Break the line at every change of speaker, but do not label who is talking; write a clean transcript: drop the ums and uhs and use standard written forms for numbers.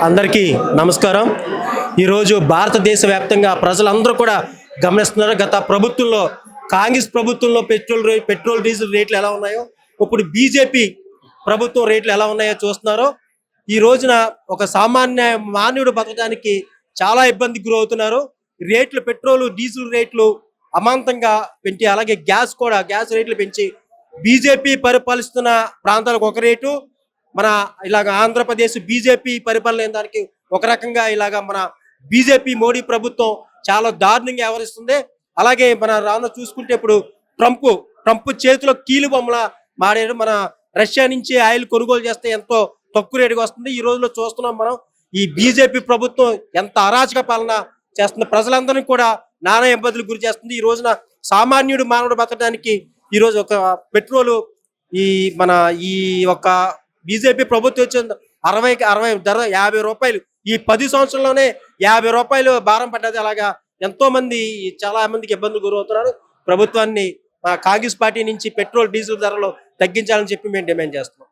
అందరికీ నమస్కారం. ఈరోజు భారతదేశ వ్యాప్తంగా ప్రజలందరూ కూడా గమనిస్తున్నారు. గత ప్రభుత్వంలో, కాంగ్రెస్ ప్రభుత్వంలో పెట్రోల్ డీజిల్ రేట్లు ఎలా ఉన్నాయో, ఇప్పుడు బీజేపీ ప్రభుత్వం రేట్లు ఎలా ఉన్నాయో చూస్తున్నారు. ఈ రోజున ఒక సామాన్య మానవుడు బతకడానికి చాలా ఇబ్బందికి గురవుతున్నారు. పెట్రోల్ డీజిల్ రేట్లు అమాంతంగా పెంచి, అలాగే గ్యాస్ రేట్లు పెంచి బీజేపీ పరిపాలిస్తున్న ప్రాంతాలకు ఒక రేటు, మన ఇలాగ ఆంధ్రప్రదేశ్ బీజేపీ పరిపాలన దానికి ఒక రకంగా, ఇలాగ మన బీజేపీ మోడీ ప్రభుత్వం చాలా దారుణంగా వ్యవహరిస్తుంది. అలాగే మన రాను చూసుకుంటే ఇప్పుడు ట్రంప్ చేతిలో కీలు బొమ్మల మాడాడు. మన రష్యా నుంచి ఆయిల్ కొనుగోలు చేస్తే ఎంతో తక్కువ రేటుగా వస్తుంది. ఈ రోజులో చూస్తున్నాం మనం ఈ బీజేపీ ప్రభుత్వం ఎంత అరాచక పాలన చేస్తుంది, ప్రజలందరినీ కూడా నానా ఇబ్బందులకు గురి చేస్తుంది. ఈ రోజున సామాన్యుడు మానవుడు బతకడానికి ఈ రోజు ఒక పెట్రోలు ఈ ఒక బీజేపీ ప్రభుత్వం వచ్చింది 60 ధర 50 రూపాయలు. ఈ 10 సంవత్సరంలోనే 50 రూపాయలు భారం పడ్డది. అలాగా ఎంతో మంది, చాలా మందికి ఇబ్బందులు గురవుతున్నారు. ప్రభుత్వాన్ని కాంగ్రెస్ పార్టీ నుంచి పెట్రోల్ డీజిల్ ధరలు తగ్గించాలని చెప్పి మేము డిమాండ్ చేస్తున్నాం.